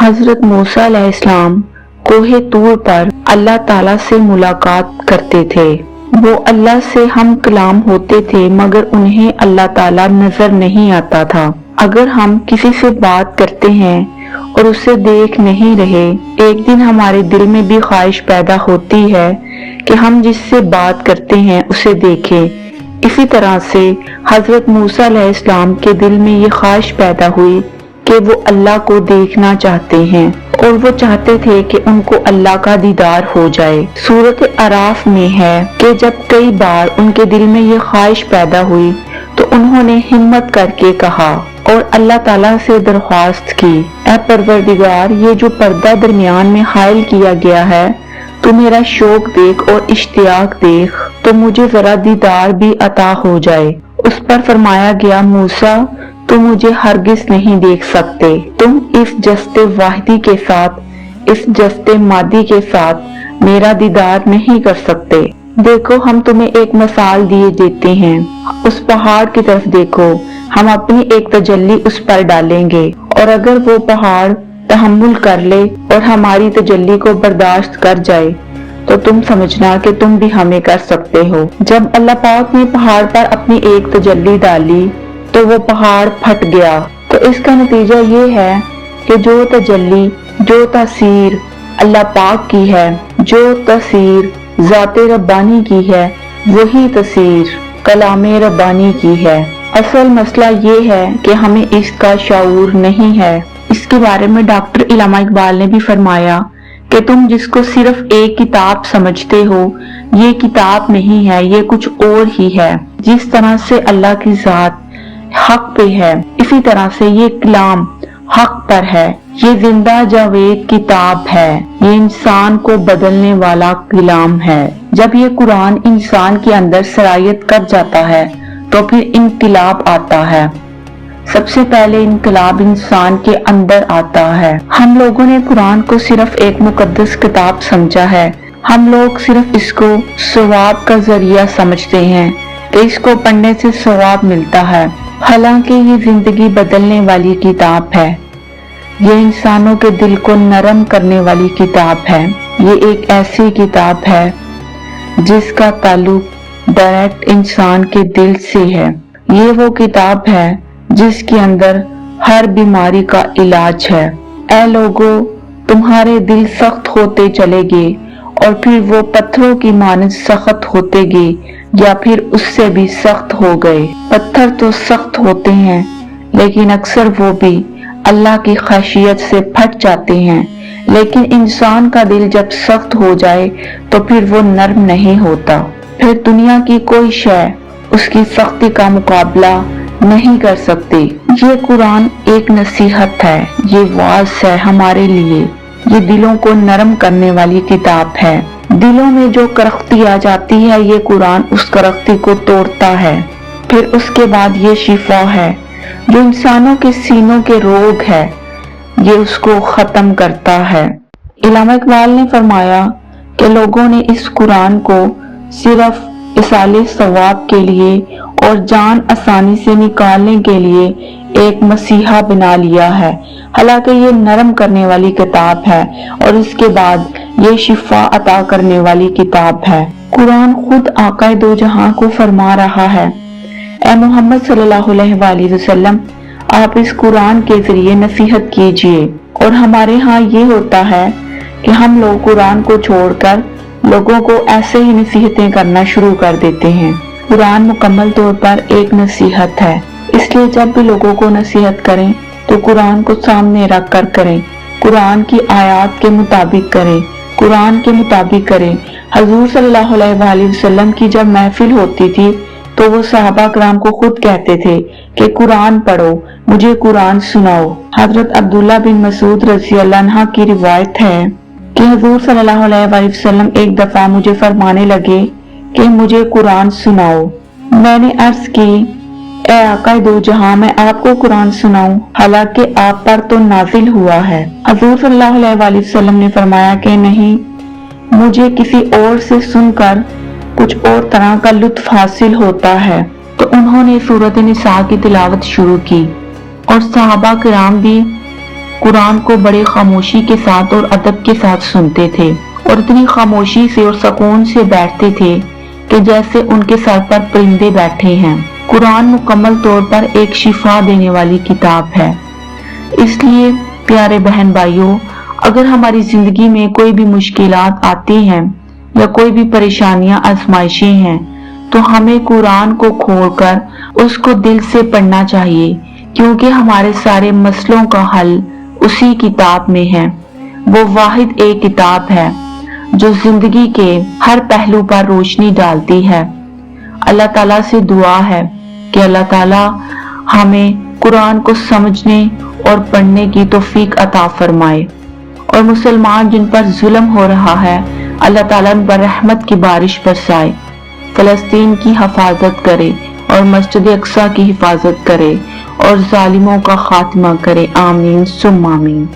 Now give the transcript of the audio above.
हजरत मूसा अलैहिस्सलाम कोहे तूर पर अल्लाह ताला से मुलाकात करते थे। वो अल्लाह से हम कलाम होते थे मगर उन्हें अल्लाह ताला नजर नहीं आता था। अगर हम किसी से बात करते हैं और उसे देख नहीं रहे, एक दिन हमारे दिल में भी ख्वाहिश पैदा होती है कि हम जिससे बात करते हैं उसे देखें। इसी तरह से हजरत मूसा अलैहिस्सलाम के दिल में ये ख्वाहिश पैदा हुई कि वो अल्लाह को देखना चाहते हैं और वो चाहते थे कि उनको अल्लाह का दीदार हो जाए। सूरत अराफ में है कि जब कई बार उनके दिल में ये ख्वाहिश पैदा हुई तो उन्होंने हिम्मत करके कहा और अल्लाह ताला से दरख्वास्त की, ऐ परवरदिगार, ये जो पर्दा दरमियान में हायल किया गया है, तू मेरा शौक देख और इश्तियाक देख तो मुझे जरा दीदार भी अता हो जाए। उस पर फरमाया गया, मूसा तुम मुझे हरगिज नहीं देख सकते, तुम इस जस्ते वाहिदी के साथ, इस जस्ते मादी के साथ मेरा दीदार नहीं कर सकते। देखो हम तुम्हें एक मिसाल दिए देते हैं, उस पहाड़ की तरफ देखो, हम अपनी एक तजल्ली उस पर डालेंगे और अगर वो पहाड़ तहम्मुल कर ले और हमारी तजल्ली को बर्दाश्त कर जाए तो तुम समझना कि तुम भी हमें कर सकते हो। जब अल्लाह पाक ने पहाड़ पर अपनी एक तजल्ली डाली तो वो पहाड़ फट गया। तो इसका नतीजा ये है कि जो तजल्ली, जो तासीर अल्लाह पाक की है, जो तासीर ज़ाते रब्बानी की है, वही तासीर कलामे रब्बानी की है। असल मसला ये है कि हमें इसका शऊर नहीं है। इसके बारे में डॉक्टर इलामा इकबाल ने भी फरमाया कि तुम जिसको सिर्फ एक किताब समझते हो, ये किताब नहीं है, ये कुछ और ही है। जिस तरह से अल्लाह की जात हक पे है, इसी तरह से ये कलाम हक पर है। ये जिंदा जावेद किताब है, ये इंसान को बदलने वाला कलाम है। जब ये कुरान इंसान के अंदर सरायत कर जाता है तो फिर इनकलाब आता है। सबसे पहले इनकलाब इंसान के अंदर आता है। हम लोगों ने कुरान को सिर्फ एक मुकद्दस किताब समझा है। हम लोग सिर्फ इसको सवाब का जरिया समझते हैं कि इसको पढ़ने से सवाब मिलता है। हालांकि ये जिंदगी बदलने वाली किताब है, ये इंसानों के दिल को नरम करने वाली किताब है। ये एक ऐसी किताब है जिसका ताल्लुक डायरेक्ट इंसान के दिल से है। ये वो किताब है जिसके अंदर हर बीमारी का इलाज है। ऐ लोगो, तुम्हारे दिल सख्त होते चलेंगे और फिर वो पत्थरों की मानद सख्त होते गए या फिर उससे भी सख्त हो गए। पत्थर तो सख्त होते हैं लेकिन अक्सर वो भी अल्लाह की खाशियत से फट जाते हैं। लेकिन इंसान का दिल जब सख्त हो जाए तो फिर वो नर्म नहीं होता। फिर दुनिया की कोई शय उसकी सख्ती का मुकाबला नहीं कर सकती। ये कुरान एक नसीहत है, ये वाज है हमारे लिए। ये दिलों को नरम करने वाली किताब है। दिलों में जो करख्ती आ जाती है, ये कुरान उस करख्ती को तोड़ता है। फिर उसके बाद ये शिफा है, जो इंसानों के सीनों के रोग है, ये उसको खत्म करता है। इलामा इकबाल ने फरमाया कि लोगों ने इस कुरान को सिर्फ इसाले सवाब के लिए और जान आसानी से निकालने के लिए एक मसीहा बना लिया है। हालांकि ये नरम करने वाली किताब है और इसके बाद ये शिफा अता करने वाली किताब है। कुरान खुद आका दो जहां को फरमा रहा है, ऐ मोहम्मद सल्लल्लाहु अलैहि वसल्लम, आप इस कुरान के जरिए नसीहत कीजिए। और हमारे यहाँ ये होता है कि हम लोग कुरान को छोड़कर लोगों को ऐसे ही नसीहतें करना शुरू कर देते हैं। कुरान मुकम्मल तौर पर एक नसीहत है, इसलिए जब भी लोगों को नसीहत करें तो कुरान को सामने रख कर करें, कुरान की आयत के मुताबिक करें, कुरान के मुताबिक करें। हजूर सल्लल्लाहु अलैहि वसल्लम की जब महफिल होती थी तो वो सहाबा कराम को खुद कहते थे कि कुरान पढ़ो, मुझे कुरान सुनाओ। हजरत अब्दुल्ला बिन मसूद रज़ी अल्लाह अन्हा की रिवायत है कि हजूर सल्लल्लाहु अलैहि वसल्लम एक दफा मुझे फरमाने लगे कि मुझे कुरान सुनाओ। मैंने अर्ज की, ऐ आका दो जहां, मैं आपको कुरान सुनाऊं, हालांकि आप पर तो नाजिल हुआ है। हजूर सल्लल्लाहु अलैहि वसल्लम ने फरमाया कि नहीं, मुझे किसी और से सुनकर कुछ और तरह का लुत्फ हासिल होता है। तो उन्होंने सूरत निसा की तिलावत शुरू की और सहाबा किराम भी कुरान को बड़े खामोशी के साथ और अदब के साथ सुनते थे और इतनी खामोशी से और सुकून से बैठते थे कि जैसे उनके सर पर परिंदे बैठे हैं। कुरान मुकम्मल तौर पर एक शिफा देने वाली किताब है। इसलिए प्यारे बहन भाइयों, अगर हमारी जिंदगी में कोई भी मुश्किलात आती हैं या कोई भी परेशानियां आजमाइशें हैं, तो हमें कुरान को खोलकर उसको दिल से पढ़ना चाहिए, क्योंकि हमारे सारे मसलों का हल उसी किताब में है। वो वाहिद एक किताब है जो जिंदगी के हर पहलू पर रोशनी डालती है। अल्लाह ताला से दुआ है कि अल्लाह ताला हमें कुरान को समझने और पढ़ने की तौफीक अता फरमाए, और मुसलमान जिन पर जुल्म हो रहा है अल्लाह ताला उन पर रहमत की बारिश बरसाए, फलस्तीन की हिफाजत करे और मस्जिद अक्सा की हिफाजत करे और जालिमों का खात्मा करे। आमीन सुम्मा आमीन।